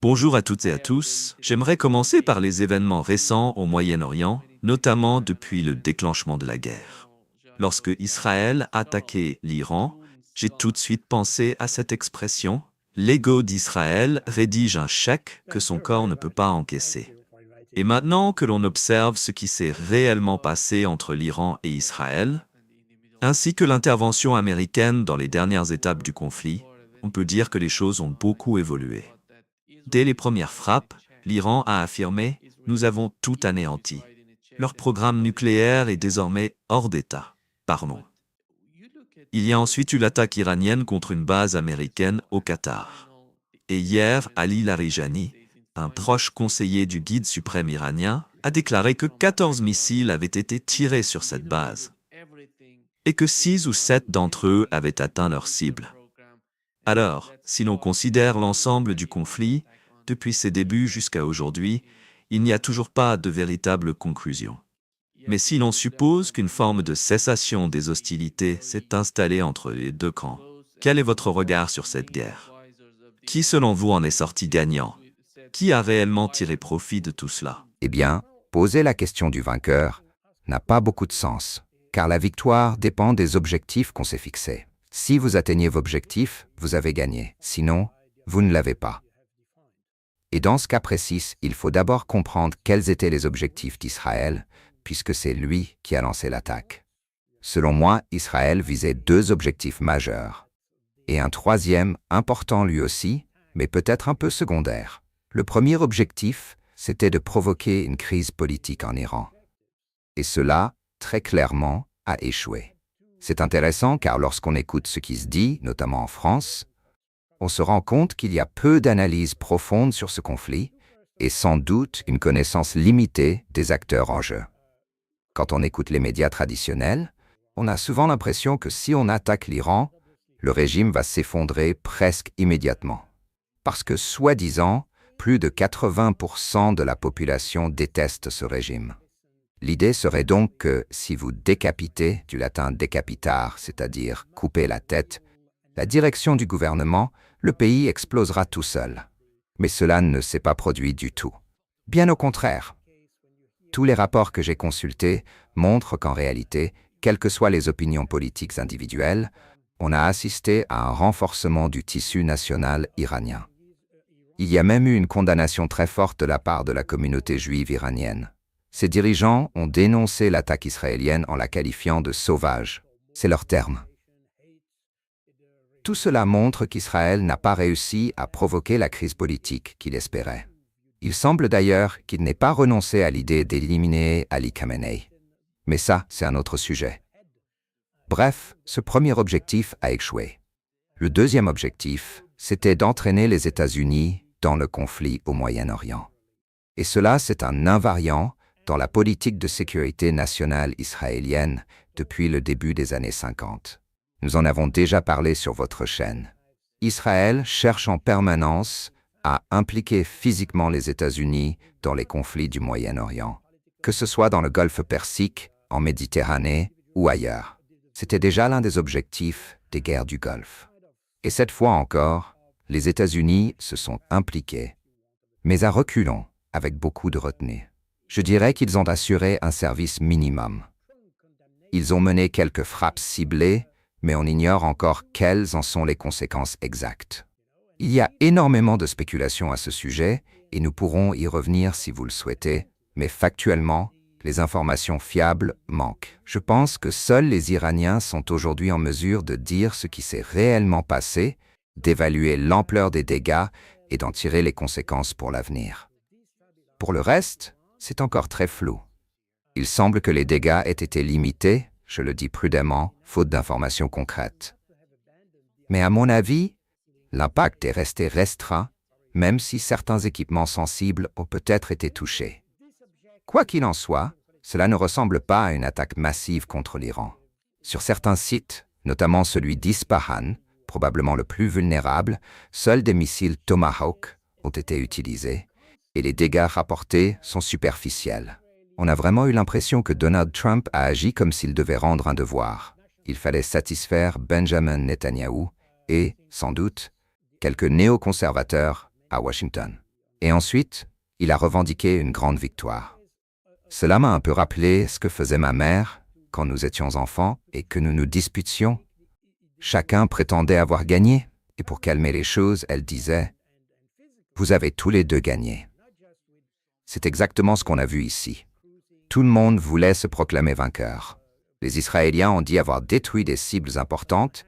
Bonjour à toutes et à tous. J'aimerais commencer par les événements récents au Moyen-Orient, notamment depuis le déclenchement de la guerre. Lorsque Israël a attaqué l'Iran, j'ai tout de suite pensé à cette expression « L'ego d'Israël rédige un chèque que son corps ne peut pas encaisser ». Et maintenant que l'on observe ce qui s'est réellement passé entre l'Iran et Israël, ainsi que l'intervention américaine dans les dernières étapes du conflit, on peut dire que les choses ont beaucoup évolué. Dès les premières frappes, l'Iran a affirmé « Nous avons tout anéanti. Leur programme nucléaire est désormais hors d'état. Pardon. » Il y a ensuite eu l'attaque iranienne contre une base américaine au Qatar. Et hier, Ali Larijani, un proche conseiller du guide suprême iranien, a déclaré que 14 missiles avaient été tirés sur cette base et que 6 ou 7 d'entre eux avaient atteint leur cible. Alors, si l'on considère l'ensemble du conflit, depuis ses débuts jusqu'à aujourd'hui, il n'y a toujours pas de véritable conclusion. Mais si l'on suppose qu'une forme de cessation des hostilités s'est installée entre les deux camps, quel est votre regard sur cette guerre? Qui, selon vous, en est sorti gagnant? Qui a réellement tiré profit de tout cela? Eh bien, poser la question du vainqueur n'a pas beaucoup de sens, car la victoire dépend des objectifs qu'on s'est fixés. Si vous atteignez vos objectifs, vous avez gagné. Sinon, vous ne l'avez pas. Et dans ce cas précis, il faut d'abord comprendre quels étaient les objectifs d'Israël, puisque c'est lui qui a lancé l'attaque. Selon moi, Israël visait 2 objectifs majeurs. Et un troisième, important lui aussi, mais peut-être un peu secondaire. Le premier objectif, c'était de provoquer une crise politique en Iran. Et cela, très clairement, a échoué. C'est intéressant car lorsqu'on écoute ce qui se dit, notamment en France, on se rend compte qu'il y a peu d'analyse profonde sur ce conflit et sans doute une connaissance limitée des acteurs en jeu. Quand on écoute les médias traditionnels, on a souvent l'impression que si on attaque l'Iran, le régime va s'effondrer presque immédiatement. Parce que, soi-disant, plus de 80% de la population déteste ce régime. L'idée serait donc que si vous décapitez, du latin décapitar, c'est-à-dire couper la tête, la direction du gouvernement, le pays explosera tout seul. Mais cela ne s'est pas produit du tout. Bien au contraire. Tous les rapports que j'ai consultés montrent qu'en réalité, quelles que soient les opinions politiques individuelles, on a assisté à un renforcement du tissu national iranien. Il y a même eu une condamnation très forte de la part de la communauté juive iranienne. Ces dirigeants ont dénoncé l'attaque israélienne en la qualifiant de sauvage. C'est leur terme. Tout cela montre qu'Israël n'a pas réussi à provoquer la crise politique qu'il espérait. Il semble d'ailleurs qu'il n'ait pas renoncé à l'idée d'éliminer Ali Khamenei. Mais ça, c'est un autre sujet. Bref, ce premier objectif a échoué. Le deuxième objectif, c'était d'entraîner les États-Unis dans le conflit au Moyen-Orient. Et cela, c'est un invariant dans la politique de sécurité nationale israélienne depuis le début des années 50. Nous en avons déjà parlé sur votre chaîne. Israël cherche en permanence à impliquer physiquement les États-Unis dans les conflits du Moyen-Orient, que ce soit dans le Golfe Persique, en Méditerranée ou ailleurs. C'était déjà l'un des objectifs des guerres du Golfe. Et cette fois encore, les États-Unis se sont impliqués, mais à reculons, avec beaucoup de retenue. Je dirais qu'ils ont assuré un service minimum. Ils ont mené quelques frappes ciblées, mais on ignore encore quelles en sont les conséquences exactes. Il y a énormément de spéculations à ce sujet, et nous pourrons y revenir si vous le souhaitez, mais factuellement, les informations fiables manquent. Je pense que seuls les Iraniens sont aujourd'hui en mesure de dire ce qui s'est réellement passé, d'évaluer l'ampleur des dégâts et d'en tirer les conséquences pour l'avenir. Pour le reste, c'est encore très flou. Il semble que les dégâts aient été limités, je le dis prudemment, faute d'informations concrètes. Mais à mon avis, l'impact est resté restreint, même si certains équipements sensibles ont peut-être été touchés. Quoi qu'il en soit, cela ne ressemble pas à une attaque massive contre l'Iran. Sur certains sites, notamment celui d'Ispahan, probablement le plus vulnérable, seuls des missiles Tomahawk ont été utilisés, et les dégâts rapportés sont superficiels. On a vraiment eu l'impression que Donald Trump a agi comme s'il devait rendre un devoir. Il fallait satisfaire Benjamin Netanyahou et, sans doute, quelques néoconservateurs à Washington. Et ensuite, il a revendiqué une grande victoire. Cela m'a un peu rappelé ce que faisait ma mère quand nous étions enfants et que nous nous disputions. Chacun prétendait avoir gagné, et pour calmer les choses, elle disait « Vous avez tous les deux gagné ». C'est exactement ce qu'on a vu ici. Tout le monde voulait se proclamer vainqueur. Les Israéliens ont dit avoir détruit des cibles importantes,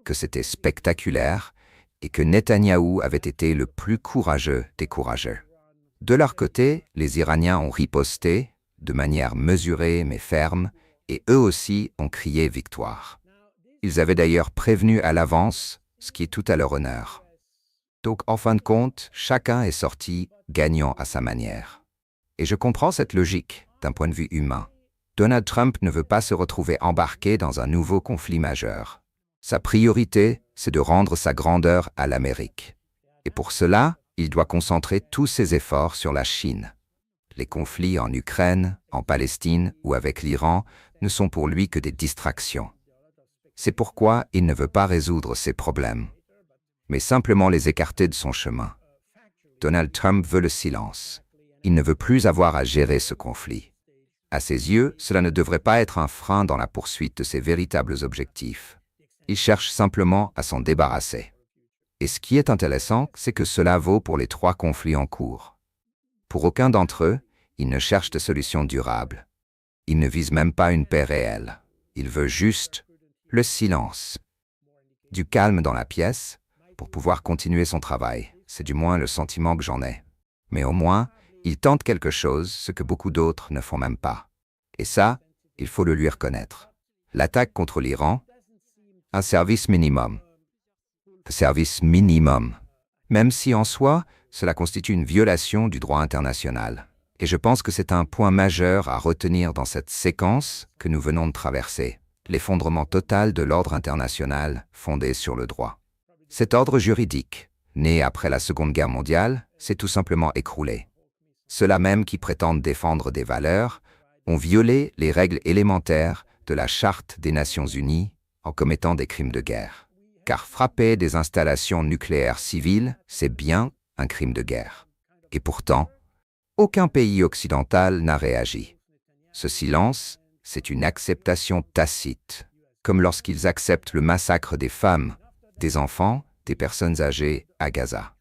que c'était spectaculaire et que Netanyahou avait été le plus courageux des courageux. De leur côté, les Iraniens ont riposté, de manière mesurée mais ferme, et eux aussi ont crié victoire. Ils avaient d'ailleurs prévenu à l'avance, ce qui est tout à leur honneur. Donc, en fin de compte, chacun est sorti gagnant à sa manière. Et je comprends cette logique d'un point de vue humain. Donald Trump ne veut pas se retrouver embarqué dans un nouveau conflit majeur. Sa priorité, c'est de rendre sa grandeur à l'Amérique. Et pour cela, il doit concentrer tous ses efforts sur la Chine. Les conflits en Ukraine, en Palestine ou avec l'Iran ne sont pour lui que des distractions. C'est pourquoi il ne veut pas résoudre ces problèmes, mais simplement les écarter de son chemin. Donald Trump veut le silence. Il ne veut plus avoir à gérer ce conflit. À ses yeux, cela ne devrait pas être un frein dans la poursuite de ses véritables objectifs. Il cherche simplement à s'en débarrasser. Et ce qui est intéressant, c'est que cela vaut pour les 3 conflits en cours. Pour aucun d'entre eux, il ne cherche de solution durable. Il ne vise même pas une paix réelle. Il veut juste le silence. Du calme dans la pièce pour pouvoir continuer son travail. C'est du moins le sentiment que j'en ai. Mais au moins, il tente quelque chose, ce que beaucoup d'autres ne font même pas. Et ça, il faut le lui reconnaître. L'attaque contre l'Iran, un service minimum. Service minimum. Même si en soi, cela constitue une violation du droit international. Et je pense que c'est un point majeur à retenir dans cette séquence que nous venons de traverser. L'effondrement total de l'ordre international fondé sur le droit. Cet ordre juridique, né après la Seconde Guerre mondiale, s'est tout simplement écroulé. Ceux-là même qui prétendent défendre des valeurs ont violé les règles élémentaires de la Charte des Nations Unies en commettant des crimes de guerre. Car frapper des installations nucléaires civiles, c'est bien un crime de guerre. Et pourtant, aucun pays occidental n'a réagi. Ce silence, c'est une acceptation tacite, comme lorsqu'ils acceptent le massacre des femmes, des enfants, des personnes âgées à Gaza.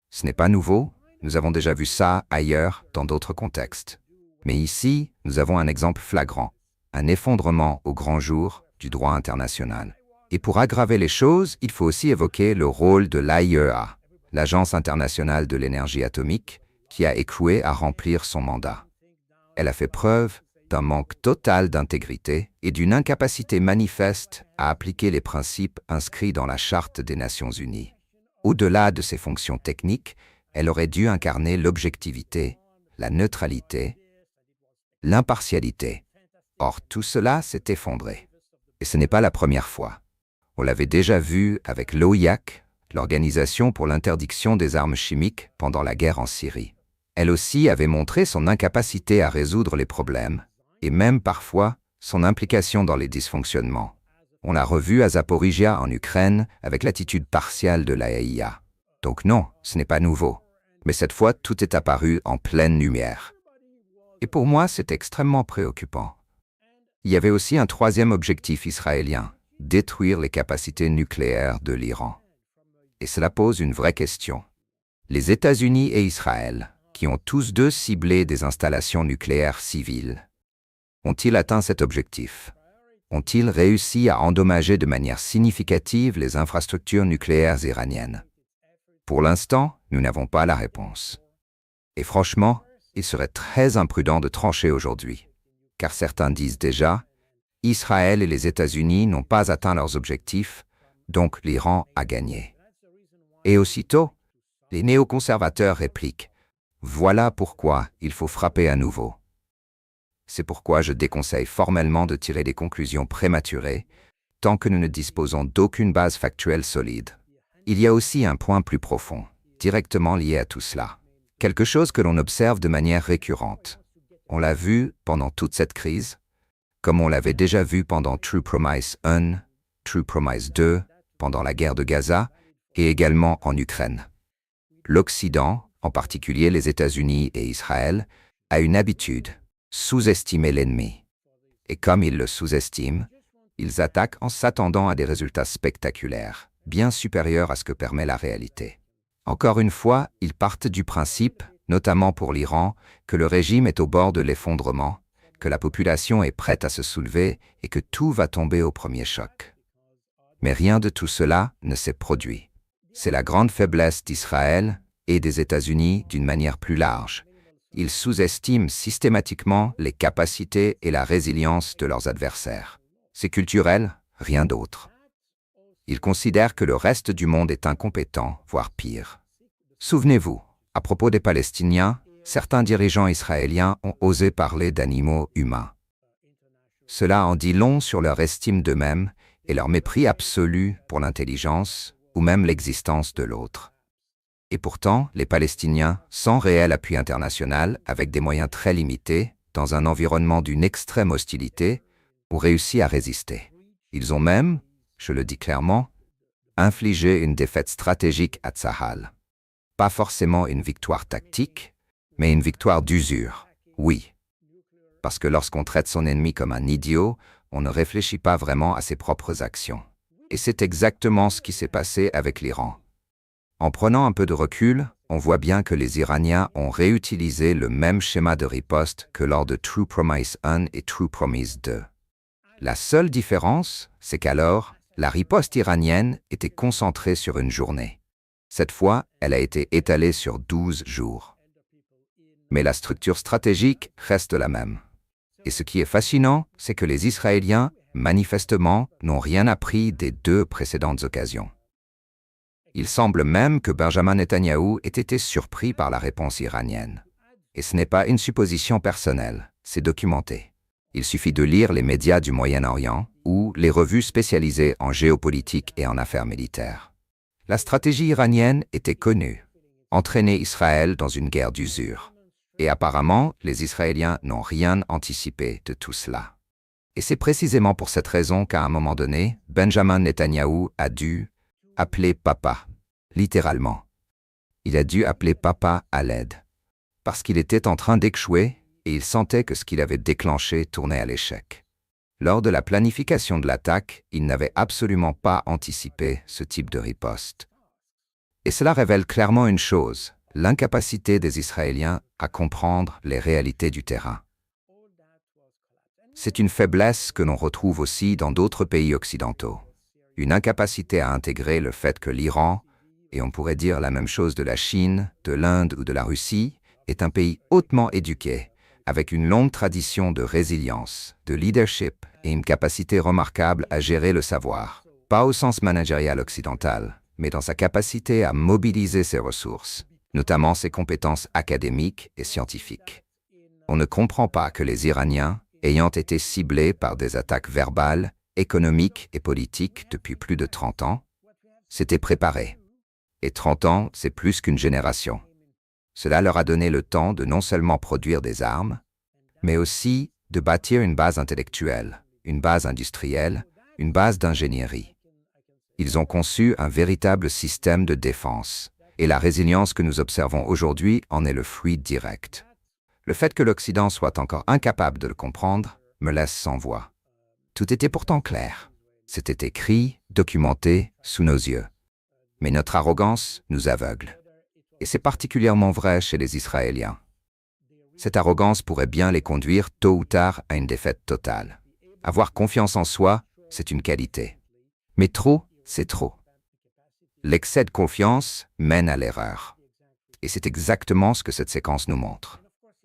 Ce n'est pas nouveau, nous avons déjà vu ça ailleurs dans d'autres contextes. Mais ici, nous avons un exemple flagrant, un effondrement au grand jour du droit international. Et pour aggraver les choses, il faut aussi évoquer le rôle de l'AIEA, l'Agence internationale de l'énergie atomique, qui a échoué à remplir son mandat. Elle a fait preuve d'un manque total d'intégrité et d'une incapacité manifeste à appliquer les principes inscrits dans la Charte des Nations Unies. Au-delà de ses fonctions techniques, elle aurait dû incarner l'objectivité, la neutralité, l'impartialité. Or, tout cela s'est effondré. Et ce n'est pas la première fois. On l'avait déjà vu avec l'OIAC, l'Organisation pour l'interdiction des armes chimiques pendant la guerre en Syrie. Elle aussi avait montré son incapacité à résoudre les problèmes, et même parfois son implication dans les dysfonctionnements. On l'a revu à Zaporizhia en Ukraine avec l'attitude partiale de l'AIEA. Donc non, ce n'est pas nouveau. Mais cette fois, tout est apparu en pleine lumière. Et pour moi, c'est extrêmement préoccupant. Il y avait aussi un troisième objectif israélien, détruire les capacités nucléaires de l'Iran. Et cela pose une vraie question. Les États-Unis et Israël, qui ont tous deux ciblé des installations nucléaires civiles, ont-ils atteint cet objectif? Ont-ils réussi à endommager de manière significative les infrastructures nucléaires iraniennes? Pour l'instant, nous n'avons pas la réponse. Et franchement, il serait très imprudent de trancher aujourd'hui, car certains disent déjà « Israël et les États-Unis n'ont pas atteint leurs objectifs, donc l'Iran a gagné ». Et aussitôt, les néoconservateurs répliquent « Voilà pourquoi il faut frapper à nouveau ». C'est pourquoi je déconseille formellement de tirer des conclusions prématurées tant que nous ne disposons d'aucune base factuelle solide. Il y a aussi un point plus profond, directement lié à tout cela. Quelque chose que l'on observe de manière récurrente. On l'a vu pendant toute cette crise, comme on l'avait déjà vu pendant True Promise 1, True Promise 2, pendant la guerre de Gaza et également en Ukraine. L'Occident, en particulier les États-Unis et Israël, a une habitude, sous-estimer l'ennemi. Et comme ils le sous-estiment, ils attaquent en s'attendant à des résultats spectaculaires, bien supérieurs à ce que permet la réalité. Encore une fois, ils partent du principe, notamment pour l'Iran, que le régime est au bord de l'effondrement, que la population est prête à se soulever et que tout va tomber au premier choc. Mais rien de tout cela ne s'est produit. C'est la grande faiblesse d'Israël et des États-Unis d'une manière plus large. Ils sous-estiment systématiquement les capacités et la résilience de leurs adversaires. C'est culturel, rien d'autre. Ils considèrent que le reste du monde est incompétent, voire pire. Souvenez-vous, à propos des Palestiniens, certains dirigeants israéliens ont osé parler d'animaux humains. Cela en dit long sur leur estime d'eux-mêmes et leur mépris absolu pour l'intelligence ou même l'existence de l'autre. Et pourtant, les Palestiniens, sans réel appui international, avec des moyens très limités, dans un environnement d'une extrême hostilité, ont réussi à résister. Ils ont même, je le dis clairement, infligé une défaite stratégique à Tsahal. Pas forcément une victoire tactique, mais une victoire d'usure, oui. Parce que lorsqu'on traite son ennemi comme un idiot, on ne réfléchit pas vraiment à ses propres actions. Et c'est exactement ce qui s'est passé avec l'Iran. En prenant un peu de recul, on voit bien que les Iraniens ont réutilisé le même schéma de riposte que lors de True Promise 1 et True Promise 2. La seule différence, c'est qu'alors, la riposte iranienne était concentrée sur une journée. Cette fois, elle a été étalée sur 12 jours. Mais la structure stratégique reste la même. Et ce qui est fascinant, c'est que les Israéliens, manifestement, n'ont rien appris des deux précédentes occasions. Il semble même que Benjamin Netanyahou ait été surpris par la réponse iranienne. Et ce n'est pas une supposition personnelle, c'est documenté. Il suffit de lire les médias du Moyen-Orient ou les revues spécialisées en géopolitique et en affaires militaires. La stratégie iranienne était connue, entraîner Israël dans une guerre d'usure. Et apparemment, les Israéliens n'ont rien anticipé de tout cela. Et c'est précisément pour cette raison qu'à un moment donné, Benjamin Netanyahou a dû appeler papa, littéralement. Il a dû appeler papa à l'aide, parce qu'il était en train d'échouer et il sentait que ce qu'il avait déclenché tournait à l'échec. Lors de la planification de l'attaque, il n'avait absolument pas anticipé ce type de riposte. Et cela révèle clairement une chose, l'incapacité des Israéliens à comprendre les réalités du terrain. C'est une faiblesse que l'on retrouve aussi dans d'autres pays occidentaux. Une incapacité à intégrer le fait que l'Iran, et on pourrait dire la même chose de la Chine, de l'Inde ou de la Russie, est un pays hautement éduqué, avec une longue tradition de résilience, de leadership et une capacité remarquable à gérer le savoir, pas au sens managérial occidental, mais dans sa capacité à mobiliser ses ressources, notamment ses compétences académiques et scientifiques. On ne comprend pas que les Iraniens, ayant été ciblés par des attaques verbales, économiques et politiques depuis plus de 30 ans, s'étaient préparés. Et 30 ans, c'est plus qu'une génération. Cela leur a donné le temps de non seulement produire des armes, mais aussi de bâtir une base intellectuelle, une base industrielle, une base d'ingénierie. Ils ont conçu un véritable système de défense, et la résilience que nous observons aujourd'hui en est le fruit direct. Le fait que l'Occident soit encore incapable de le comprendre me laisse sans voix. Tout était pourtant clair. C'était écrit, documenté, sous nos yeux. Mais notre arrogance nous aveugle. Et c'est particulièrement vrai chez les Israéliens. Cette arrogance pourrait bien les conduire tôt ou tard à une défaite totale. Avoir confiance en soi, c'est une qualité. Mais trop, c'est trop. L'excès de confiance mène à l'erreur. Et c'est exactement ce que cette séquence nous montre.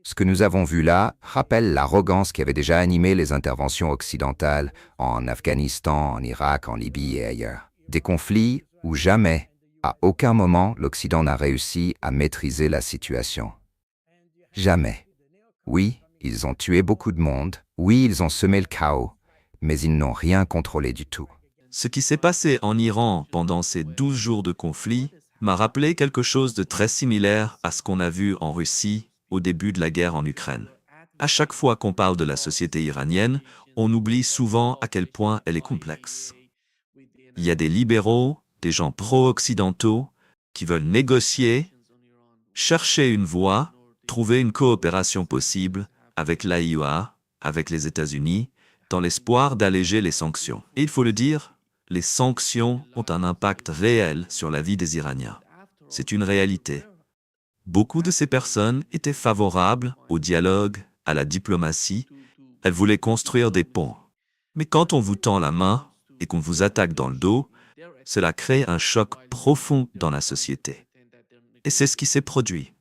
Ce que nous avons vu là rappelle l'arrogance qui avait déjà animé les interventions occidentales en Afghanistan, en Irak, en Libye et ailleurs. Des conflits où jamais, à aucun moment, l'Occident n'a réussi à maîtriser la situation. Jamais. Oui, ils ont tué beaucoup de monde, oui, ils ont semé le chaos, mais ils n'ont rien contrôlé du tout. Ce qui s'est passé en Iran pendant ces 12 jours de conflit m'a rappelé quelque chose de très similaire à ce qu'on a vu en Russie au début de la guerre en Ukraine. À chaque fois qu'on parle de la société iranienne, on oublie souvent à quel point elle est complexe. Il y a des libéraux, des gens pro-occidentaux qui veulent négocier, chercher une voie, trouver une coopération possible avec l'AIEA, avec les États-Unis, dans l'espoir d'alléger les sanctions. Et il faut le dire, les sanctions ont un impact réel sur la vie des Iraniens. C'est une réalité. Beaucoup de ces personnes étaient favorables au dialogue, à la diplomatie. Elles voulaient construire des ponts. Mais quand on vous tend la main et qu'on vous attaque dans le dos, cela crée un choc profond dans la société. Et c'est ce qui s'est produit.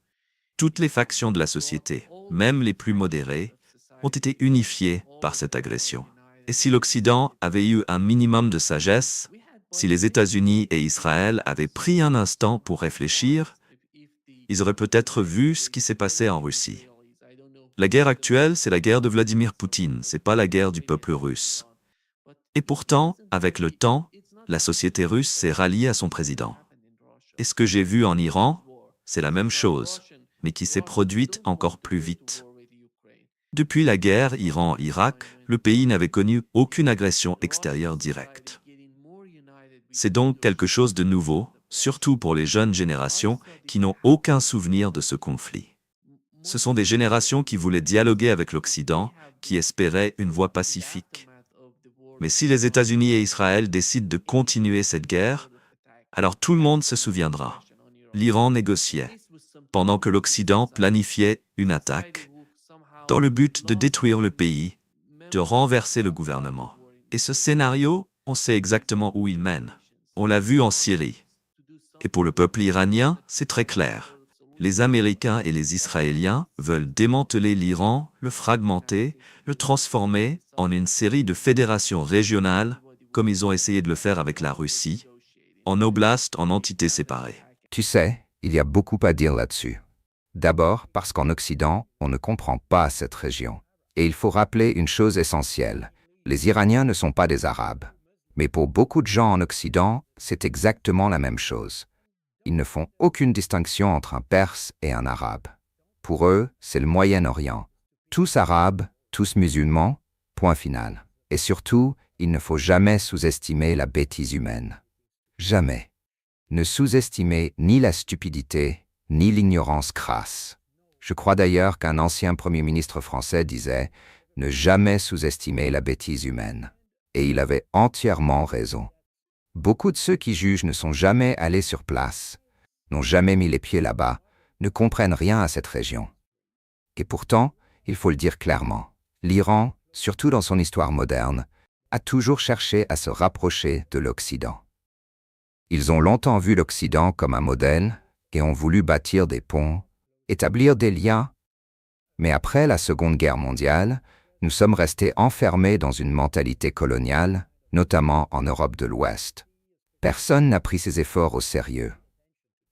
Toutes les factions de la société, même les plus modérées, ont été unifiées par cette agression. Et si l'Occident avait eu un minimum de sagesse, si les États-Unis et Israël avaient pris un instant pour réfléchir, ils auraient peut-être vu ce qui s'est passé en Russie. La guerre actuelle, c'est la guerre de Vladimir Poutine, c'est pas la guerre du peuple russe. Et pourtant, avec le temps, la société russe s'est ralliée à son président. Et ce que j'ai vu en Iran, c'est la même chose, mais qui s'est produite encore plus vite. Depuis la guerre Iran-Irak, le pays n'avait connu aucune agression extérieure directe. C'est donc quelque chose de nouveau, surtout pour les jeunes générations qui n'ont aucun souvenir de ce conflit. Ce sont des générations qui voulaient dialoguer avec l'Occident, qui espéraient une voie pacifique. Mais si les États-Unis et Israël décident de continuer cette guerre, alors tout le monde se souviendra. L'Iran négociait, pendant que l'Occident planifiait une attaque, dans le but de détruire le pays, de renverser le gouvernement. Et ce scénario, on sait exactement où il mène. On l'a vu en Syrie. Et pour le peuple iranien, c'est très clair. Les Américains et les Israéliens veulent démanteler l'Iran, le fragmenter, le transformer en une série de fédérations régionales, comme ils ont essayé de le faire avec la Russie, en oblasts, en entités séparées. Tu sais, il y a beaucoup à dire là-dessus. D'abord parce qu'en Occident, on ne comprend pas cette région. Et il faut rappeler une chose essentielle. Les Iraniens ne sont pas des Arabes. Mais pour beaucoup de gens en Occident, c'est exactement la même chose. Ils ne font aucune distinction entre un Perse et un Arabe. Pour eux, c'est le Moyen-Orient. Tous Arabes, tous musulmans, point final. Et surtout, il ne faut jamais sous-estimer la bêtise humaine. Jamais. Ne sous-estimez ni la stupidité, ni l'ignorance crasse. Je crois d'ailleurs qu'un ancien Premier ministre français disait « Ne jamais sous-estimer la bêtise humaine ». Et il avait entièrement raison. Beaucoup de ceux qui jugent ne sont jamais allés sur place, n'ont jamais mis les pieds là-bas, ne comprennent rien à cette région. Et pourtant, il faut le dire clairement, l'Iran, surtout dans son histoire moderne, a toujours cherché à se rapprocher de l'Occident. Ils ont longtemps vu l'Occident comme un modèle et ont voulu bâtir des ponts, établir des liens. Mais après la Seconde Guerre mondiale, nous sommes restés enfermés dans une mentalité coloniale, notamment en Europe de l'Ouest. Personne n'a pris ces efforts au sérieux.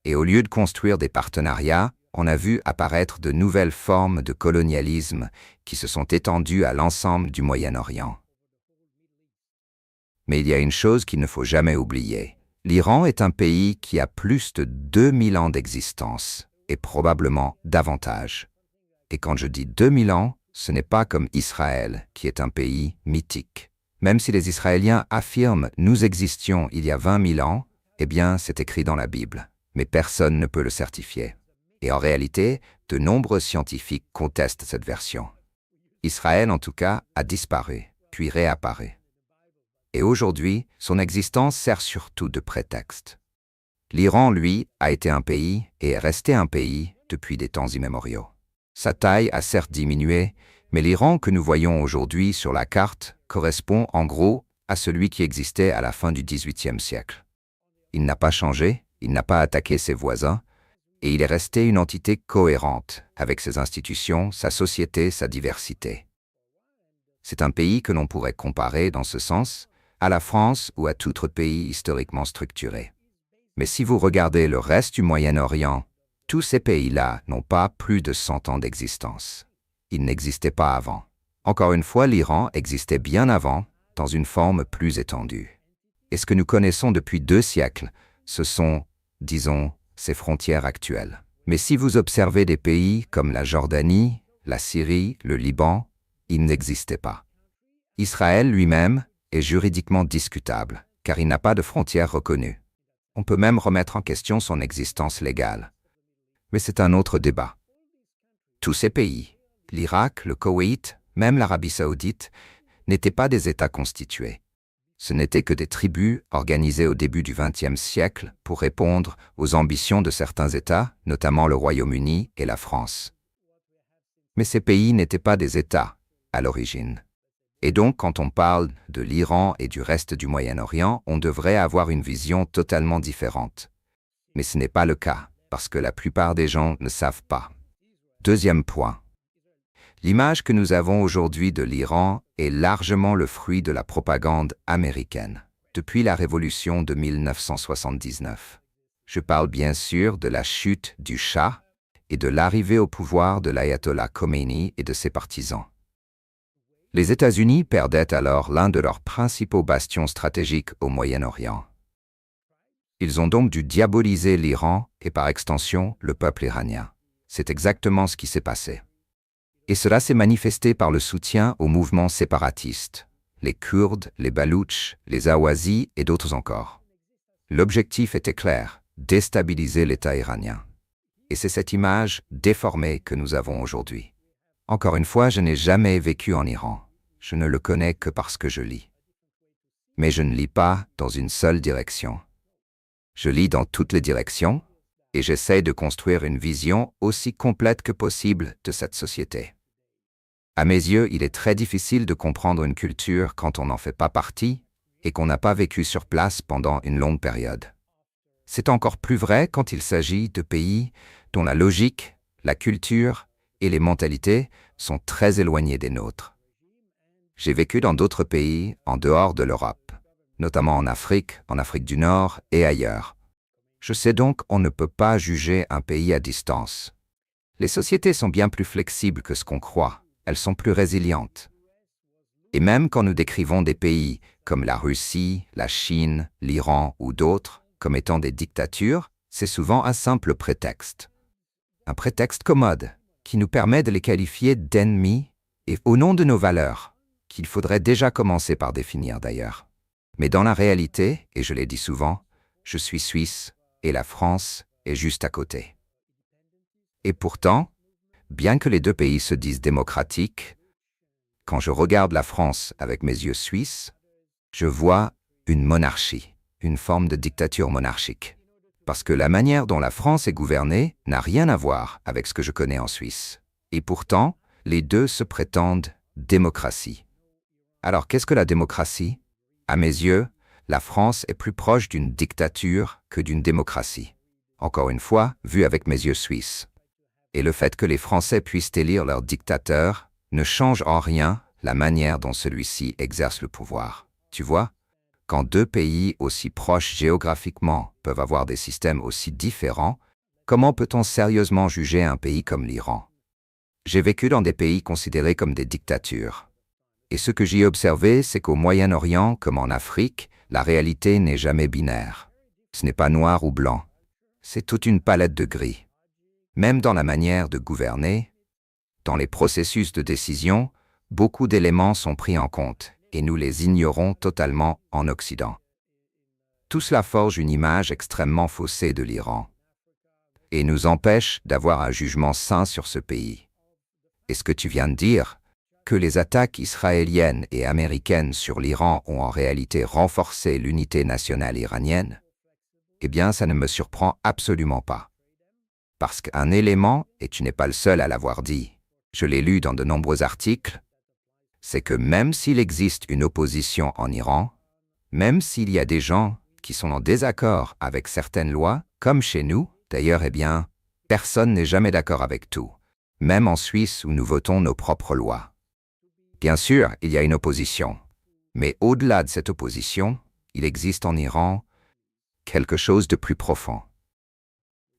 Et au lieu de construire des partenariats, on a vu apparaître de nouvelles formes de colonialisme qui se sont étendues à l'ensemble du Moyen-Orient. Mais il y a une chose qu'il ne faut jamais oublier. L'Iran est un pays qui a plus de 2000 ans d'existence, et probablement davantage. Et quand je dis 2000 ans, ce n'est pas comme Israël, qui est un pays mythique. Même si les Israéliens affirment « nous existions il y a 20 000 ans », eh bien, c'est écrit dans la Bible, mais personne ne peut le certifier. Et en réalité, de nombreux scientifiques contestent cette version. Israël, en tout cas, a disparu, puis réapparu. Et aujourd'hui, son existence sert surtout de prétexte. L'Iran, lui, a été un pays et est resté un pays depuis des temps immémoriaux. Sa taille a certes diminué, mais l'Iran que nous voyons aujourd'hui sur la carte correspond en gros à celui qui existait à la fin du XVIIIe siècle. Il n'a pas changé, il n'a pas attaqué ses voisins, et il est resté une entité cohérente avec ses institutions, sa société, sa diversité. C'est un pays que l'on pourrait comparer, dans ce sens, à la France ou à tout autre pays historiquement structuré. Mais si vous regardez le reste du Moyen-Orient, tous ces pays-là n'ont pas plus de 100 ans d'existence. Ils n'existaient pas avant. Encore une fois, l'Iran existait bien avant, dans une forme plus étendue. Et ce que nous connaissons depuis 2 siècles, ce sont, disons, ses frontières actuelles. Mais si vous observez des pays comme la Jordanie, la Syrie, le Liban, ils n'existaient pas. Israël lui-même est juridiquement discutable, car il n'a pas de frontières reconnues. On peut même remettre en question son existence légale. Mais c'est un autre débat. Tous ces pays, l'Irak, le Koweït, même l'Arabie saoudite, n'étaient pas des États constitués. Ce n'étaient que des tribus organisées au début du XXe siècle pour répondre aux ambitions de certains États, notamment le Royaume-Uni et la France. Mais ces pays n'étaient pas des États à l'origine. Et donc, quand on parle de l'Iran et du reste du Moyen-Orient, on devrait avoir une vision totalement différente. Mais ce n'est pas le cas, parce que la plupart des gens ne savent pas. Deuxième point. L'image que nous avons aujourd'hui de l'Iran est largement le fruit de la propagande américaine, depuis la révolution de 1979. Je parle bien sûr de la chute du Shah et de l'arrivée au pouvoir de l'ayatollah Khomeini et de ses partisans. Les États-Unis perdaient alors l'un de leurs principaux bastions stratégiques au Moyen-Orient. Ils ont donc dû diaboliser l'Iran et par extension le peuple iranien. C'est exactement ce qui s'est passé. Et cela s'est manifesté par le soutien aux mouvements séparatistes, les Kurdes, les Baloutches, les Ahwazis et d'autres encore. L'objectif était clair, déstabiliser l'État iranien. Et c'est cette image déformée que nous avons aujourd'hui. Encore une fois, je n'ai jamais vécu en Iran. Je ne le connais que parce que je lis. Mais je ne lis pas dans une seule direction. Je lis dans toutes les directions et j'essaie de construire une vision aussi complète que possible de cette société. À mes yeux, il est très difficile de comprendre une culture quand on n'en fait pas partie et qu'on n'a pas vécu sur place pendant une longue période. C'est encore plus vrai quand il s'agit de pays dont la logique, la culture et les mentalités sont très éloignées des nôtres. J'ai vécu dans d'autres pays en dehors de l'Europe, notamment en Afrique du Nord et ailleurs. Je sais donc qu'on ne peut pas juger un pays à distance. Les sociétés sont bien plus flexibles que ce qu'on croit. Elles sont plus résilientes. Et même quand nous décrivons des pays comme la Russie, la Chine, l'Iran ou d'autres comme étant des dictatures, c'est souvent un simple prétexte. Un prétexte commode qui nous permet de les qualifier d'ennemis et au nom de nos valeurs, qu'il faudrait déjà commencer par définir d'ailleurs. Mais dans la réalité, et je l'ai dit souvent, je suis suisse et la France est juste à côté. Et pourtant, bien que les deux pays se disent démocratiques, quand je regarde la France avec mes yeux suisses, je vois une monarchie, une forme de dictature monarchique. Parce que la manière dont la France est gouvernée n'a rien à voir avec ce que je connais en Suisse. Et pourtant, les deux se prétendent démocratie. Alors qu'est-ce que la démocratie? À mes yeux, la France est plus proche d'une dictature que d'une démocratie. Encore une fois, vu avec mes yeux suisses. Et le fait que les Français puissent élire leur dictateur ne change en rien la manière dont celui-ci exerce le pouvoir. Tu vois, quand deux pays aussi proches géographiquement peuvent avoir des systèmes aussi différents, comment peut-on sérieusement juger un pays comme l'Iran? J'ai vécu dans des pays considérés comme des dictatures. Et ce que j'y ai observé, c'est qu'au Moyen-Orient, comme en Afrique, la réalité n'est jamais binaire. Ce n'est pas noir ou blanc. C'est toute une palette de gris. Même dans la manière de gouverner, dans les processus de décision, beaucoup d'éléments sont pris en compte et nous les ignorons totalement en Occident. Tout cela forge une image extrêmement faussée de l'Iran et nous empêche d'avoir un jugement sain sur ce pays. Et ce que tu viens de dire, que les attaques israéliennes et américaines sur l'Iran ont en réalité renforcé l'unité nationale iranienne, eh bien ça ne me surprend absolument pas. Parce qu'un élément, et tu n'es pas le seul à l'avoir dit, je l'ai lu dans de nombreux articles, c'est que même s'il existe une opposition en Iran, même s'il y a des gens qui sont en désaccord avec certaines lois, comme chez nous, d'ailleurs, eh bien, personne n'est jamais d'accord avec tout, même en Suisse où nous votons nos propres lois. Bien sûr, il y a une opposition, mais au-delà de cette opposition, il existe en Iran quelque chose de plus profond.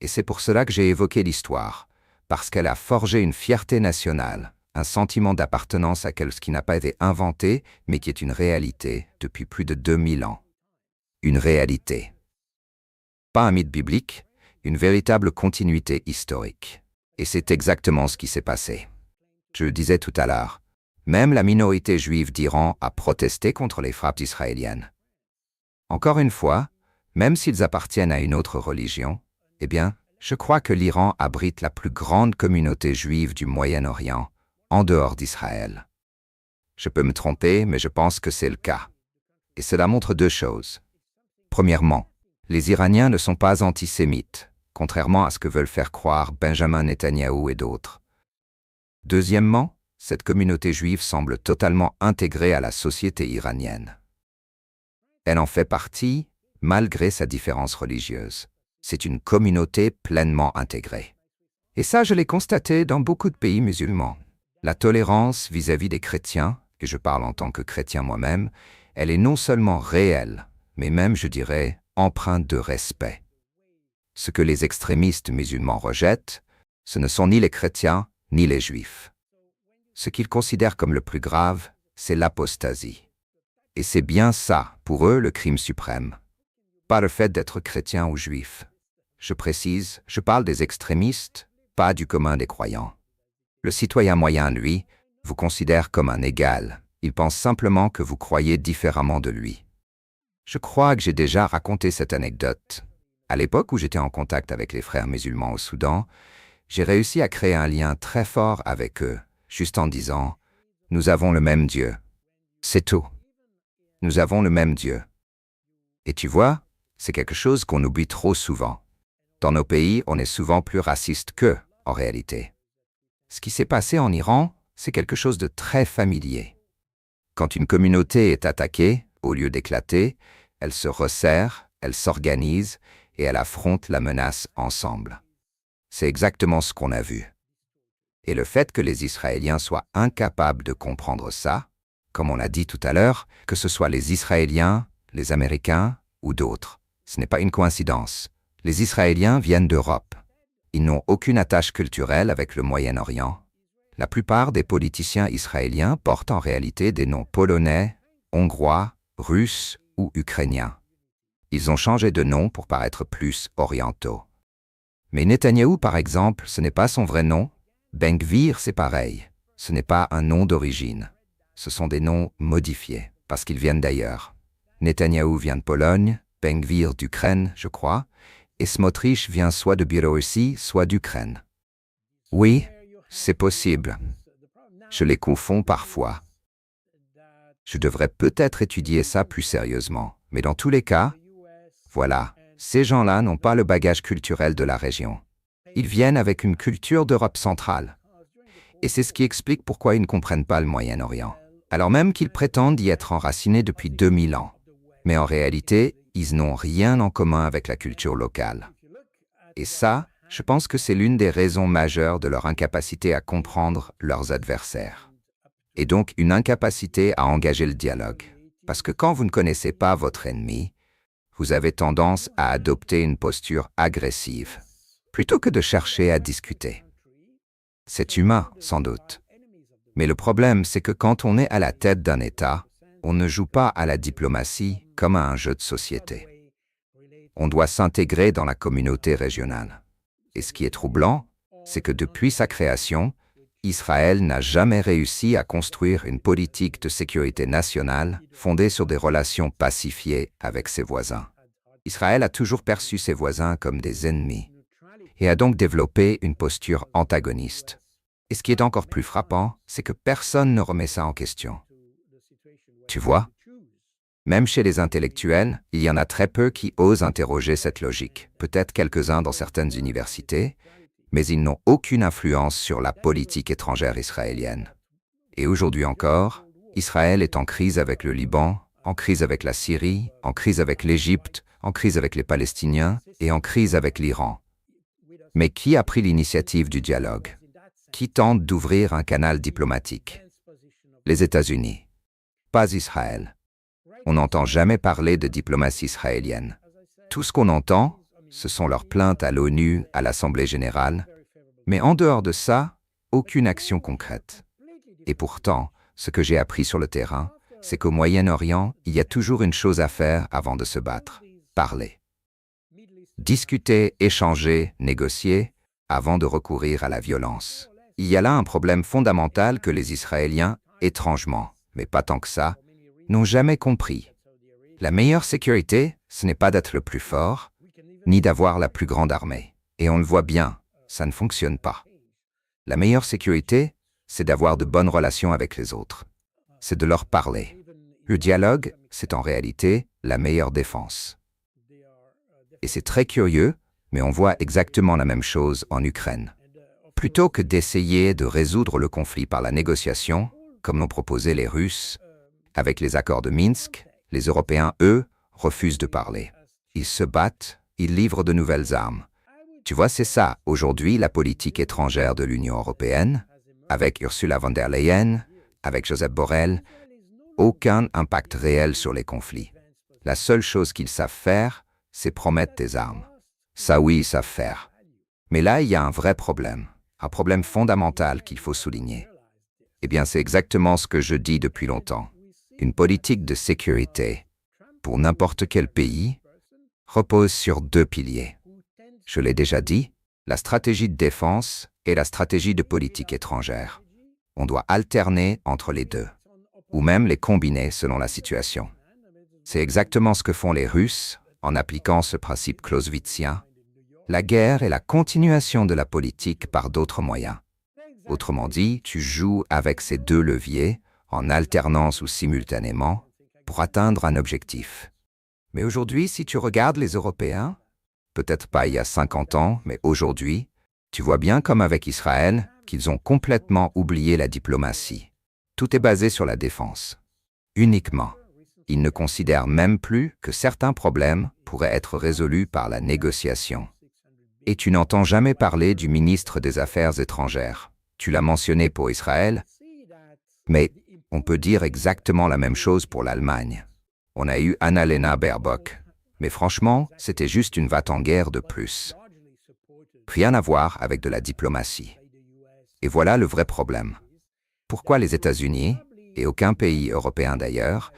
Et c'est pour cela que j'ai évoqué l'histoire, parce qu'elle a forgé une fierté nationale, un sentiment d'appartenance à quelque chose qui n'a pas été inventé, mais qui est une réalité depuis plus de 2000 ans. Une réalité. Pas un mythe biblique, une véritable continuité historique. Et c'est exactement ce qui s'est passé. Je le disais tout à l'heure, même la minorité juive d'Iran a protesté contre les frappes israéliennes. Encore une fois, même s'ils appartiennent à une autre religion, eh bien, Je crois que l'Iran abrite la plus grande communauté juive du Moyen-Orient, en dehors d'Israël. Je peux me tromper, mais je pense que c'est le cas. Et cela montre deux choses. Premièrement, les Iraniens ne sont pas antisémites, contrairement à ce que veulent faire croire Benjamin Netanyahou et d'autres. Deuxièmement, cette communauté juive semble totalement intégrée à la société iranienne. Elle en fait partie, malgré sa différence religieuse. C'est une communauté pleinement intégrée. Et ça, je l'ai constaté dans beaucoup de pays musulmans. La tolérance vis-à-vis des chrétiens, et je parle en tant que chrétien moi-même, elle est non seulement réelle, mais même, je dirais, empreinte de respect. Ce que les extrémistes musulmans rejettent, ce ne sont ni les chrétiens, ni les juifs. Ce qu'ils considèrent comme le plus grave, c'est l'apostasie. Et c'est bien ça, pour eux, le crime suprême. Pas le fait d'être chrétien ou juif. Je précise, je parle des extrémistes, pas du commun des croyants. Le citoyen moyen, lui, vous considère comme un égal. Il pense simplement que vous croyez différemment de lui. Je crois que j'ai déjà raconté cette anecdote. À l'époque où j'étais en contact avec les frères musulmans au Soudan, j'ai réussi à créer un lien très fort avec eux, juste en disant « Nous avons le même Dieu ». C'est tout. Nous avons le même Dieu. Et tu vois, c'est quelque chose qu'on oublie trop souvent. Dans nos pays, on est souvent plus raciste qu'eux, en réalité. Ce qui s'est passé en Iran, c'est quelque chose de très familier. Quand une communauté est attaquée, au lieu d'éclater, elle se resserre, elle s'organise et elle affronte la menace ensemble. C'est exactement ce qu'on a vu. Et le fait que les Israéliens soient incapables de comprendre ça, comme on l'a dit tout à l'heure, que ce soit les Israéliens, les Américains ou d'autres, ce n'est pas une coïncidence. Les Israéliens viennent d'Europe. Ils n'ont aucune attache culturelle avec le Moyen-Orient. La plupart des politiciens israéliens portent en réalité des noms polonais, hongrois, russes ou ukrainiens. Ils ont changé de nom pour paraître plus orientaux. Mais Netanyahou, par exemple, ce n'est pas son vrai nom. Ben Gvir, c'est pareil. Ce n'est pas un nom d'origine. Ce sont des noms modifiés, parce qu'ils viennent d'ailleurs. Netanyahou vient de Pologne, Ben Gvir d'Ukraine, je crois, et Smotrich vient soit de Biélorussie, soit d'Ukraine. Oui, c'est possible. Je les confonds parfois. Je devrais peut-être étudier ça plus sérieusement, mais dans tous les cas, voilà, ces gens-là n'ont pas le bagage culturel de la région. Ils viennent avec une culture d'Europe centrale. Et c'est ce qui explique pourquoi ils ne comprennent pas le Moyen-Orient, alors même qu'ils prétendent y être enracinés depuis 2000 ans. Mais en réalité, ils n'ont rien en commun avec la culture locale. Et ça, je pense que c'est l'une des raisons majeures de leur incapacité à comprendre leurs adversaires. Et donc une incapacité à engager le dialogue. Parce que quand vous ne connaissez pas votre ennemi, vous avez tendance à adopter une posture agressive, plutôt que de chercher à discuter. C'est humain, sans doute. Mais le problème, c'est que quand on est à la tête d'un État, on ne joue pas à la diplomatie comme à un jeu de société. On doit s'intégrer dans la communauté régionale. Et ce qui est troublant, c'est que depuis sa création, Israël n'a jamais réussi à construire une politique de sécurité nationale fondée sur des relations pacifiées avec ses voisins. Israël a toujours perçu ses voisins comme des ennemis et a donc développé une posture antagoniste. Et ce qui est encore plus frappant, c'est que personne ne remet ça en question. Tu vois? Même chez les intellectuels, il y en a très peu qui osent interroger cette logique, peut-être quelques-uns dans certaines universités, mais ils n'ont aucune influence sur la politique étrangère israélienne. Et aujourd'hui encore, Israël est en crise avec le Liban, en crise avec la Syrie, en crise avec l'Égypte, en crise avec les Palestiniens et en crise avec l'Iran. Mais qui a pris l'initiative du dialogue? Qui tente d'ouvrir un canal diplomatique? Les États-Unis. Pas Israël. On n'entend jamais parler de diplomatie israélienne. Tout ce qu'on entend, ce sont leurs plaintes à l'ONU, à l'Assemblée générale, mais en dehors de ça, aucune action concrète. Et pourtant, ce que j'ai appris sur le terrain, c'est qu'au Moyen-Orient, il y a toujours une chose à faire avant de se battre: parler. Discuter, échanger, négocier, avant de recourir à la violence. Il y a là un problème fondamental que les Israéliens, étrangement, mais pas tant que ça, n'ont jamais compris. La meilleure sécurité, ce n'est pas d'être le plus fort, ni d'avoir la plus grande armée. Et on le voit bien, ça ne fonctionne pas. La meilleure sécurité, c'est d'avoir de bonnes relations avec les autres. C'est de leur parler. Le dialogue, c'est en réalité la meilleure défense. Et c'est très curieux, mais on voit exactement la même chose en Ukraine. Plutôt que d'essayer de résoudre le conflit par la négociation, comme l'ont proposé les Russes, avec les accords de Minsk, les Européens, eux, refusent de parler. Ils se battent, ils livrent de nouvelles armes. Tu vois, c'est ça, aujourd'hui, la politique étrangère de l'Union européenne, avec Ursula von der Leyen, avec Josep Borrell, aucun impact réel sur les conflits. La seule chose qu'ils savent faire, c'est promettre des armes. Ça oui, ils savent faire. Mais là, il y a un vrai problème, un problème fondamental qu'il faut souligner. Eh bien, c'est exactement ce que je dis depuis longtemps. Une politique de sécurité, pour n'importe quel pays, repose sur deux piliers. Je l'ai déjà dit, la stratégie de défense et la stratégie de politique étrangère. On doit alterner entre les deux, ou même les combiner selon la situation. C'est exactement ce que font les Russes en appliquant ce principe clausewitzien. La guerre est la continuation de la politique par d'autres moyens. Autrement dit, tu joues avec ces deux leviers, en alternance ou simultanément, pour atteindre un objectif. Mais aujourd'hui, si tu regardes les Européens, peut-être pas il y a 50 ans, mais aujourd'hui, tu vois bien comme avec Israël, qu'ils ont complètement oublié la diplomatie. Tout est basé sur la défense. Uniquement. Ils ne considèrent même plus que certains problèmes pourraient être résolus par la négociation. Et tu n'entends jamais parler du ministre des Affaires étrangères. Tu l'as mentionné pour Israël, mais on peut dire exactement la même chose pour l'Allemagne. On a eu Annalena Baerbock, mais franchement, c'était juste une va-t-en-guerre de plus. Rien à voir avec de la diplomatie. Et voilà le vrai problème. Pourquoi les États-Unis, et aucun pays européen d'ailleurs,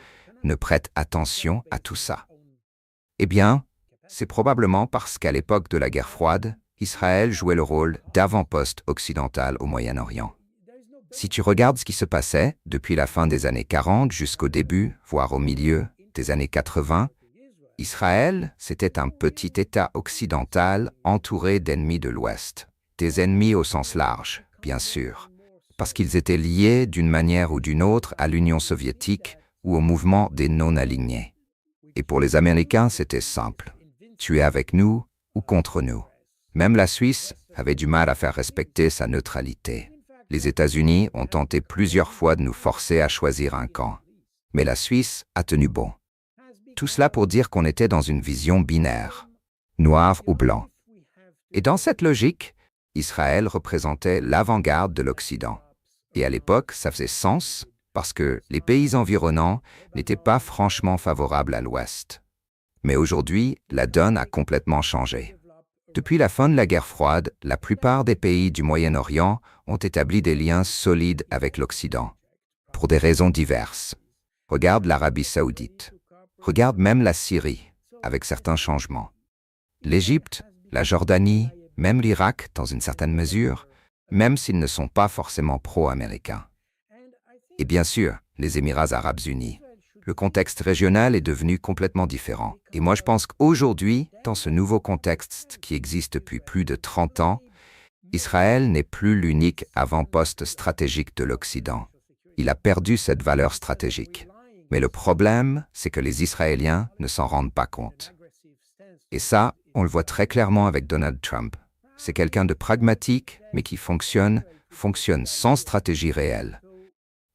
ne prêtent attention à tout ça? Eh bien, c'est probablement parce qu'à l'époque de la guerre froide, Israël jouait le rôle d'avant-poste occidental au Moyen-Orient. Si tu regardes ce qui se passait depuis la fin des années 40 jusqu'au début, voire au milieu des années 80, Israël, c'était un petit État occidental entouré d'ennemis de l'Ouest. Des ennemis au sens large, bien sûr, parce qu'ils étaient liés d'une manière ou d'une autre à l'Union soviétique ou au mouvement des non-alignés. Et pour les Américains, c'était simple. Tu es avec nous ou contre nous. Même la Suisse avait du mal à faire respecter sa neutralité. Les États-Unis ont tenté plusieurs fois de nous forcer à choisir un camp. Mais la Suisse a tenu bon. Tout cela pour dire qu'on était dans une vision binaire, noir ou blanc. Et dans cette logique, Israël représentait l'avant-garde de l'Occident. Et à l'époque, ça faisait sens parce que les pays environnants n'étaient pas franchement favorables à l'Ouest. Mais aujourd'hui, la donne a complètement changé. Depuis la fin de la guerre froide, la plupart des pays du Moyen-Orient ont établi des liens solides avec l'Occident, pour des raisons diverses. Regarde l'Arabie saoudite. Regarde même la Syrie, avec certains changements. L'Égypte, la Jordanie, même l'Irak dans une certaine mesure, même s'ils ne sont pas forcément pro-américains. Et bien sûr, les Émirats arabes unis. Le contexte régional est devenu complètement différent. Et moi, je pense qu'aujourd'hui, dans ce nouveau contexte qui existe depuis plus de 30 ans, Israël n'est plus l'unique avant-poste stratégique de l'Occident. Il a perdu cette valeur stratégique. Mais le problème, c'est que les Israéliens ne s'en rendent pas compte. Et ça, on le voit très clairement avec Donald Trump. C'est quelqu'un de pragmatique, mais qui fonctionne sans stratégie réelle.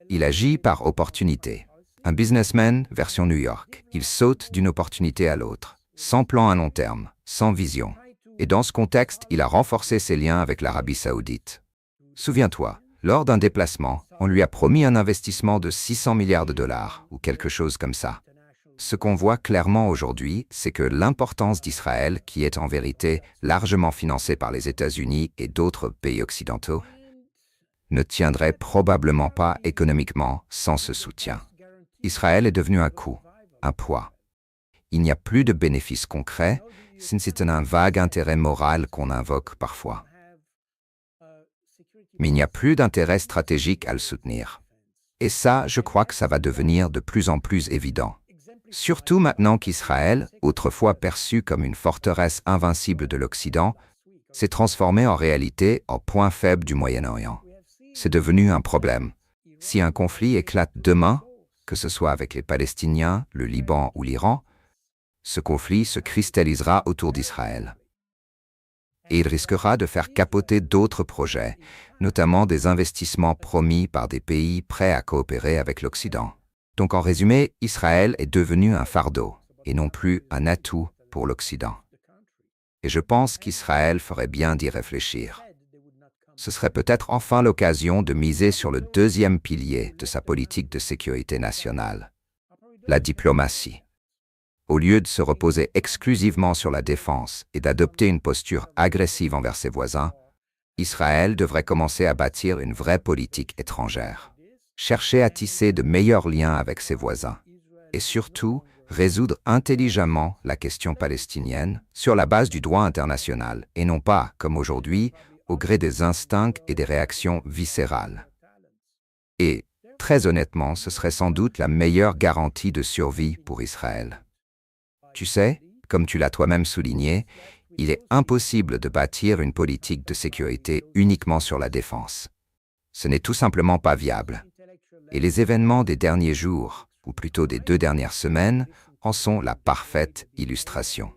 Il agit par opportunité. Un businessman version New York. Il saute d'une opportunité à l'autre, sans plan à long terme, sans vision. Et dans ce contexte, il a renforcé ses liens avec l'Arabie saoudite. Souviens-toi, lors d'un déplacement, on lui a promis un investissement de 600 milliards de dollars, ou quelque chose comme ça. Ce qu'on voit clairement aujourd'hui, c'est que l'importance d'Israël, qui est en vérité largement financée par les États-Unis et d'autres pays occidentaux, ne tiendrait probablement pas économiquement sans ce soutien. Israël est devenu un coût, un poids. Il n'y a plus de bénéfices concrets, c'est un vague intérêt moral qu'on invoque parfois. Mais il n'y a plus d'intérêt stratégique à le soutenir. Et ça, je crois que ça va devenir de plus en plus évident. Surtout maintenant qu'Israël, autrefois perçu comme une forteresse invincible de l'Occident, s'est transformé en réalité en point faible du Moyen-Orient. C'est devenu un problème. Si un conflit éclate demain, que ce soit avec les Palestiniens, le Liban ou l'Iran, ce conflit se cristallisera autour d'Israël. Et il risquera de faire capoter d'autres projets, notamment des investissements promis par des pays prêts à coopérer avec l'Occident. Donc en résumé, Israël est devenu un fardeau, et non plus un atout pour l'Occident. Et je pense qu'Israël ferait bien d'y réfléchir. Ce serait peut-être enfin l'occasion de miser sur le deuxième pilier de sa politique de sécurité nationale, la diplomatie. Au lieu de se reposer exclusivement sur la défense et d'adopter une posture agressive envers ses voisins, Israël devrait commencer à bâtir une vraie politique étrangère, chercher à tisser de meilleurs liens avec ses voisins, et surtout résoudre intelligemment la question palestinienne sur la base du droit international, et non pas, comme aujourd'hui, au gré des instincts et des réactions viscérales. Et, très honnêtement, ce serait sans doute la meilleure garantie de survie pour Israël. Tu sais, comme tu l'as toi-même souligné, il est impossible de bâtir une politique de sécurité uniquement sur la défense. Ce n'est tout simplement pas viable. Et les événements des derniers jours, ou plutôt des 2 dernières semaines, en sont la parfaite illustration.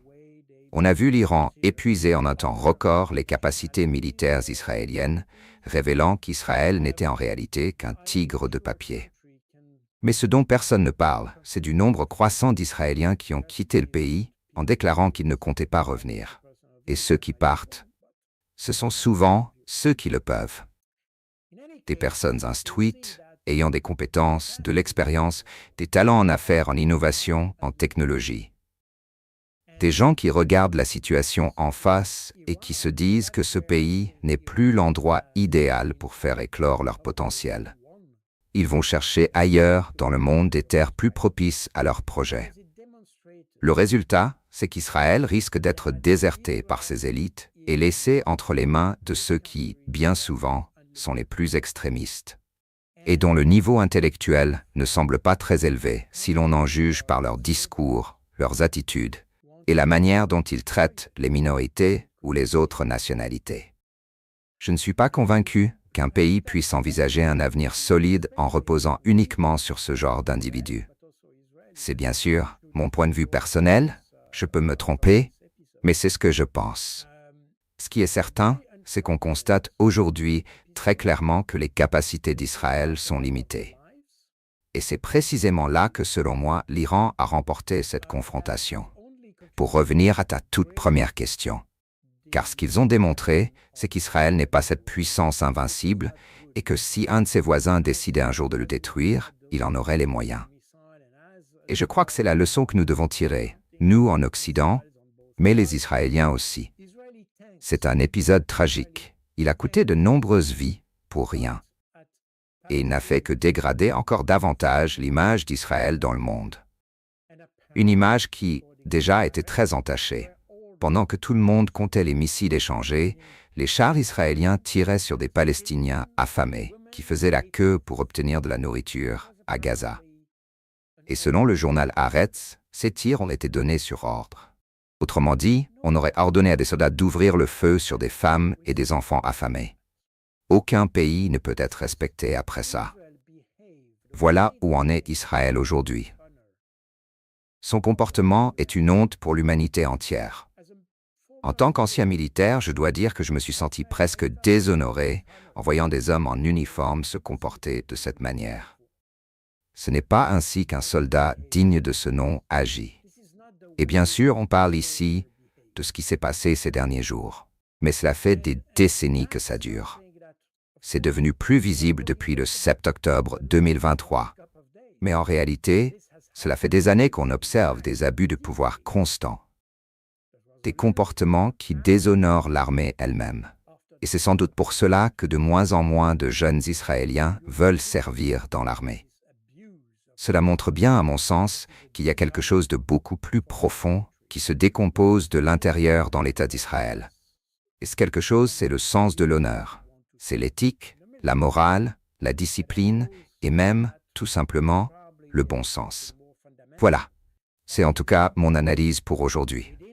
On a vu l'Iran épuiser en un temps record les capacités militaires israéliennes, révélant qu'Israël n'était en réalité qu'un tigre de papier. Mais ce dont personne ne parle, c'est du nombre croissant d'Israéliens qui ont quitté le pays en déclarant qu'ils ne comptaient pas revenir. Et ceux qui partent, ce sont souvent ceux qui le peuvent. Des personnes instruites, ayant des compétences, de l'expérience, des talents en affaires, en innovation, en technologie. Des gens qui regardent la situation en face et qui se disent que ce pays n'est plus l'endroit idéal pour faire éclore leur potentiel. Ils vont chercher ailleurs dans le monde des terres plus propices à leurs projets. Le résultat, c'est qu'Israël risque d'être déserté par ses élites et laissé entre les mains de ceux qui, bien souvent, sont les plus extrémistes, et dont le niveau intellectuel ne semble pas très élevé si l'on en juge par leurs discours, leurs attitudes, et la manière dont ils traitent les minorités ou les autres nationalités. Je ne suis pas convaincu qu'un pays puisse envisager un avenir solide en reposant uniquement sur ce genre d'individus. C'est bien sûr mon point de vue personnel, je peux me tromper, mais c'est ce que je pense. Ce qui est certain, c'est qu'on constate aujourd'hui très clairement que les capacités d'Israël sont limitées. Et c'est précisément là que, selon moi, l'Iran a remporté cette confrontation. Pour revenir à ta toute première question. Car ce qu'ils ont démontré, c'est qu'Israël n'est pas cette puissance invincible et que si un de ses voisins décidait un jour de le détruire, il en aurait les moyens. Et je crois que c'est la leçon que nous devons tirer, nous en Occident, mais les Israéliens aussi. C'est un épisode tragique. Il a coûté de nombreuses vies pour rien. Et il n'a fait que dégrader encore davantage l'image d'Israël dans le monde. Une image qui, déjà, était très entachée. Pendant que tout le monde comptait les missiles échangés, les chars israéliens tiraient sur des Palestiniens affamés, qui faisaient la queue pour obtenir de la nourriture à Gaza. Et selon le journal Haaretz, ces tirs ont été donnés sur ordre. Autrement dit, on aurait ordonné à des soldats d'ouvrir le feu sur des femmes et des enfants affamés. Aucun pays ne peut être respecté après ça. Voilà où en est Israël aujourd'hui. Son comportement est une honte pour l'humanité entière. En tant qu'ancien militaire, je dois dire que je me suis senti presque déshonoré en voyant des hommes en uniforme se comporter de cette manière. Ce n'est pas ainsi qu'un soldat digne de ce nom agit. Et bien sûr, on parle ici de ce qui s'est passé ces derniers jours. Mais cela fait des décennies que ça dure. C'est devenu plus visible depuis le 7 octobre 2023. Mais en réalité, cela fait des années qu'on observe des abus de pouvoir constants. Des comportements qui déshonorent l'armée elle-même. Et c'est sans doute pour cela que de moins en moins de jeunes Israéliens veulent servir dans l'armée. Cela montre bien, à mon sens, qu'il y a quelque chose de beaucoup plus profond qui se décompose de l'intérieur dans l'État d'Israël. Et ce quelque chose, c'est le sens de l'honneur. C'est l'éthique, la morale, la discipline et même, tout simplement, le bon sens. Voilà. C'est en tout cas mon analyse pour aujourd'hui.